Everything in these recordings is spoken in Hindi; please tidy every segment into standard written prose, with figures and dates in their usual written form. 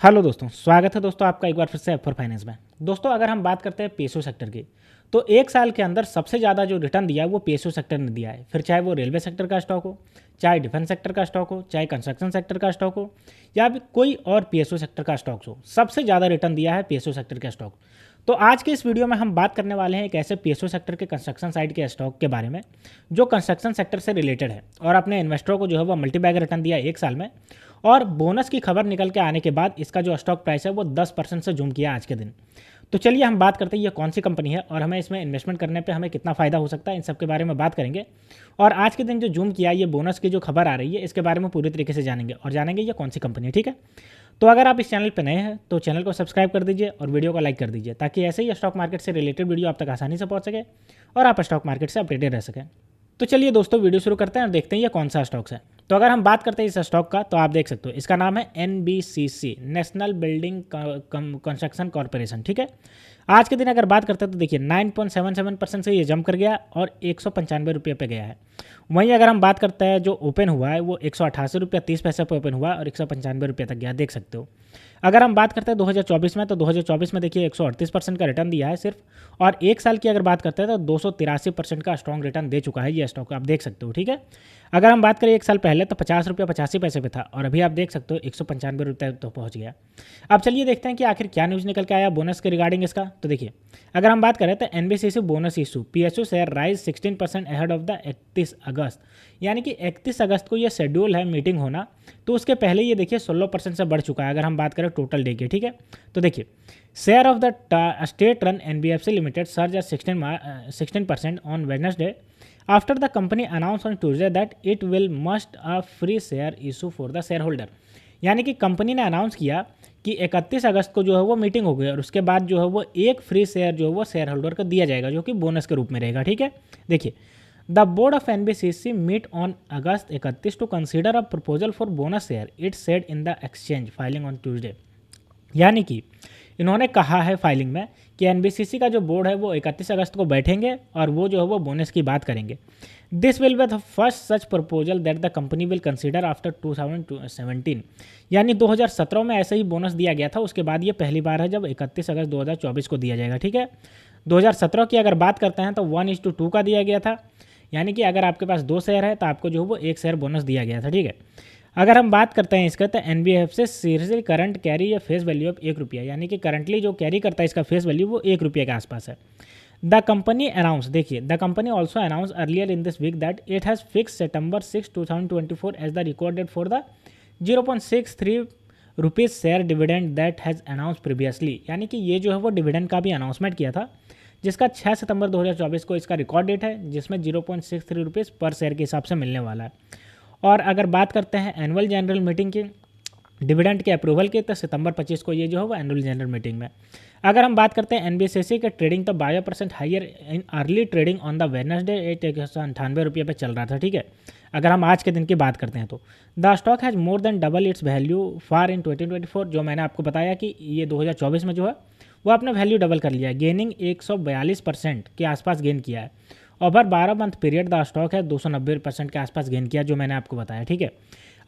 हेलो दोस्तों, स्वागत है दोस्तों आपका एक बार फिर से एफ फॉर फाइनेंस में। दोस्तों अगर हम बात करते हैं पीएसयू सेक्टर की, तो एक साल के अंदर सबसे ज़्यादा जो रिटर्न दिया है वो पीएसयू सेक्टर ने दिया है। फिर चाहे वो रेलवे सेक्टर का स्टॉक हो, चाहे डिफेंस सेक्टर का स्टॉक हो, चाहे कंस्ट्रक्शन सेक्टर का स्टॉक हो, या फिर कोई और पीएसयू सेक्टर का स्टॉक हो, सबसे ज़्यादा रिटर्न दिया है पीएसयू सेक्टर का स्टॉक। तो आज के इस वीडियो में हम बात करने वाले हैं एक ऐसे पीएसयू सेक्टर के कंस्ट्रक्शन साइड के स्टॉक के बारे में जो कंस्ट्रक्शन सेक्टर से रिलेटेड है और अपने इन्वेस्टरों को जो है वो मल्टीबैग रिटर्न दिया एक साल में। और बोनस की खबर निकल के आने के बाद इसका जो स्टॉक प्राइस है वो 10% से जूम किया आज के दिन। तो चलिए हम बात करते हैं ये कौन सी कंपनी है और हमें इसमें इन्वेस्टमेंट करने पे हमें कितना फ़ायदा हो सकता है, इन सब के बारे में बात करेंगे। और आज के दिन जो जूम किया ये बोनस की जो खबर आ रही है इसके बारे में पूरी तरीके से जानेंगे और जानेंगे ये कौन सी कंपनी है। ठीक है, तो अगर आप इस चैनल पर नए हैं तो चैनल को सब्सक्राइब कर दीजिए और वीडियो को लाइक कर दीजिए ताकि ऐसे ही स्टॉक मार्केट से रिलेटेड वीडियो आप तक आसानी से पहुंच सके और आप स्टॉक मार्केट से अपडेटेड रह सकें। तो चलिए दोस्तों वीडियो शुरू करते हैं और देखते हैं ये कौन सा स्टॉक्स है। तो अगर हम बात करते हैं इस स्टॉक का तो आप देख सकते हो इसका नाम है NBCC, national building construction corporation. ठीक है, आज के दिन अगर बात करते हैं तो देखिए 9.77% से ये जंप कर गया और 195 रुपये पे गया है। वहीं अगर हम बात करते हैं जो ओपन हुआ है वो 188 रुपया 30 पैसे पर ओपन हुआ और 195 रुपये तक गया, देख सकते हो। अगर हम बात करते हैं 2024 में तो 2024 में देखिए 138% का रिटर्न दिया है सिर्फ, और एक साल की अगर बात करते हैं तो 283% का स्ट्रॉन्ग रिटर्न दे चुका है ये स्टॉक, आप देख सकते हो। ठीक है, अगर हम बात करें एक साल पहले तो 50 रुपया 85 पैसे पे था और अभी आप देख सकते हो 195 रुपये तो पहुंच गया। अब चलिए देखते हैं कि आखिर क्या न्यूज़ निकल के आया बोनस के रिगार्डिंग इसका। तो देखिए अगर हम बात करें तो NBCC bonus issue PSU share rise 16% ahead of the 31 अगस्त, यानी कि 31 अगस्त को ये शेड्यूल है मीटिंग होना, तो उसके पहले ये देखिए 16% से बढ़ चुका है अगर हम बात करें टोटल डे की। ठीक है, तो देखिए share of the state run NBFC limited surge 16% on Wednesday after the company announce on Tuesday that it will must a free share issue for the share holder. यानी कि कंपनी ने अनाउंस किया कि 31 अगस्त को जो है वो मीटिंग हो गई और उसके बाद जो है वो एक फ्री शेयर जो है वो शेयर होल्डर को दिया जाएगा जो कि बोनस के रूप में रहेगा। ठीक है, देखिए the board of NBCC meet on August 31 to consider a proposal for bonus share, it said in the exchange filing on Tuesday. यानी कि इन्होंने कहा है फाइलिंग में कि NBCC का जो बोर्ड है वो 31 अगस्त को बैठेंगे और वो जो है वो बोनस की बात करेंगे। This will be the first such proposal that the company will consider after 2017। यानी 2017 में ऐसे ही बोनस दिया गया था, उसके बाद ये पहली बार है जब 31 अगस्त 2024 को दिया जाएगा। ठीक है, 2017 की अगर बात करते हैं तो 1:2 का दिया गया था, यानी कि अगर आपके पास 2 शेयर है तो आपको जो है वो 1 शेयर बोनस दिया गया था। ठीक है, अगर हम बात करते हैं इसका तो NBFC सीरियसली करंट कैरी या फेस वैल्यू ऑफ 1 रुपया, यानी कि करंटली जो कैरी करता है इसका फेस वैल्यू वो 1 रुपये के आसपास है। द कंपनी अनाउंस, देखिए the company also announce earlier in this week that it has fix September 6, 2024 as the record date for the 0.63 rupees share dividend that has announce previously. यानी कि ये जो है वो डिविडेंड का भी अनाउंसमेंट किया था जिसका 6 सितंबर 2024 को इसका रिकॉर्ड डेट है, जिसमें 0.63 रुपीज़ पर शेयर के हिसाब से मिलने वाला है। और अगर बात करते हैं एनुअल जनरल मीटिंग की डिविडेंड के अप्रूवल की तो सितंबर 25 को ये जो है वो एनुअल जनरल मीटिंग में। अगर हम बात करते हैं NBCC के ट्रेडिंग तो 12% higher in early trading on the Wednesday 198 रुपये पे चल रहा था। ठीक है, अगर हम आज के दिन की बात करते हैं तो the stock has more than double its value far in 2024, जो मैंने आपको बताया कि ये 2024 में जो है वो अपना वैल्यू डबल कर लिया है, गेनिंग 142% के आसपास गेन किया है। Over 12 month period the stock है 290% के आसपास गेन किया, जो मैंने आपको बताया। ठीक है,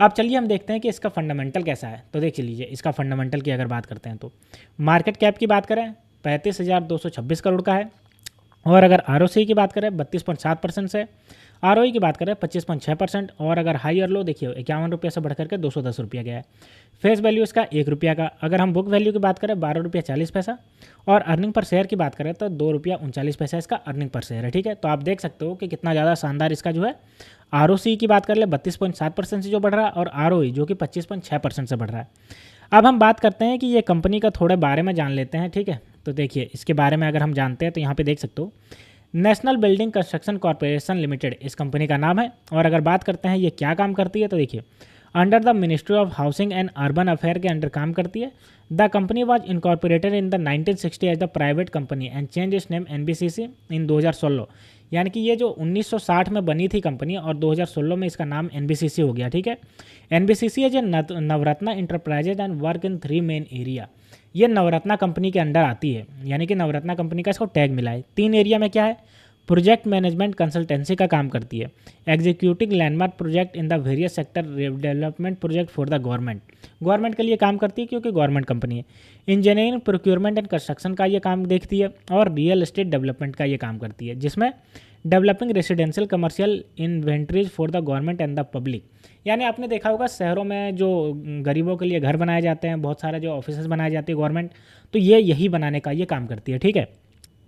अब चलिए हम देखते हैं कि इसका फंडामेंटल कैसा है। तो देख लीजिए इसका फंडामेंटल की अगर बात करते हैं तो मार्केट कैप की बात करें 35,226 करोड़ का है, और अगर ROC की बात करें 32.7% से, ROE की बात करें 25.6%, और अगर हाई और लो देखिए 51 रुपये से बढ़ करके 210 रुपया गया है। फेस वैल्यू इसका 1 रुपया का, अगर हम बुक वैल्यू की बात करें 12 रुपया 40 पैसा, और अर्निंग पर शेयर की बात करें तो 2 रुपया 39 पैसा इसका अर्निंग पर शेयर है। ठीक है, तो आप देख सकते हो कि कितना ज़्यादा शानदार इसका जो है ROC की बात कर ले 32.7% से जो बढ़ रहा है, और ROE जो कि 25.6% से बढ़ रहा है। अब हम बात करते हैं कि ये कंपनी का थोड़े बारे में जान लेते हैं। ठीक है, तो देखिए इसके बारे में अगर हम जानते हैं तो यहाँ पे देख सकते हो national building construction corporation limited इस कंपनी का नाम है। और अगर बात करते हैं ये क्या काम करती है तो देखिए under the ministry of housing and urban affair के अंडर काम करती है। The company was incorporated in the 1960 as the private company and change its name NBCC in 2016। यानी कि ये जो 1960 में बनी थी कंपनी और 2016 में इसका नाम NBCC हो गया। ठीक है, NBCC है जो Navratna enterprises and work in 3 main area, ये नवरत्ना कंपनी के अंडर आती है, यानी कि नवरत्ना कंपनी का इसको टैग मिला है। 3 एरिया में क्या है, प्रोजेक्ट मैनेजमेंट कंसल्टेंसी का काम करती है। Executing landmark project in the various sector development project for the government के लिए काम करती है क्योंकि गवर्नमेंट कंपनी है। इंजीनियरिंग प्रोक्योरमेंट एंड कंस्ट्रक्शन का ये काम देखती है और रियल एस्टेट डेवलपमेंट का ये काम करती है, जिसमें developing residential commercial inventories for the government and the public. यानी आपने देखा होगा शहरों में जो गरीबों के लिए घर बनाए जाते हैं, बहुत सारे जो ऑफिसेज बनाए जाते हैं गवर्नमेंट, तो ये यही बनाने का ये काम करती है। ठीक है,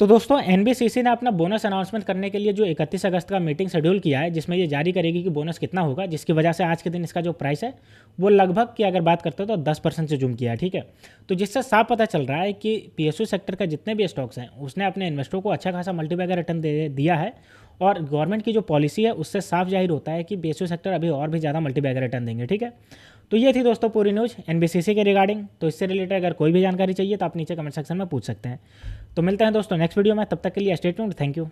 तो दोस्तों एनबीसीसी ने अपना बोनस अनाउंसमेंट करने के लिए जो 31 अगस्त का मीटिंग शेड्यूल किया है, जिसमें ये जारी करेगी कि बोनस कितना होगा, जिसकी वजह से आज के दिन इसका जो प्राइस है वो लगभग की अगर बात करते हो तो 10% से जूम किया है। ठीक है, तो जिससे साफ पता चल रहा है कि पीएसयू सेक्टर का जितने भी स्टॉक्स हैं उसने अपने इन्वेस्टरों को अच्छा खासा मल्टीबैगर रिटर्न दिया है, और गवर्नमेंट की जो पॉलिसी है उससे साफ जाहिर होता है कि पीएसयू सेक्टर अभी और भी ज़्यादा मल्टीबैगर रिटर्न देंगे। ठीक है, तो ये थी दोस्तों पूरी न्यूज़ एनबीसीसी के रिगार्डिंग। तो इससे रिलेटेड अगर कोई भी जानकारी चाहिए तो आप नीचे कमेंट सेक्शन में पूछ सकते हैं। तो मिलते हैं दोस्तों नेक्स्ट वीडियो में, तब तक के लिए स्टे ट्यून्ड, थैंक यू।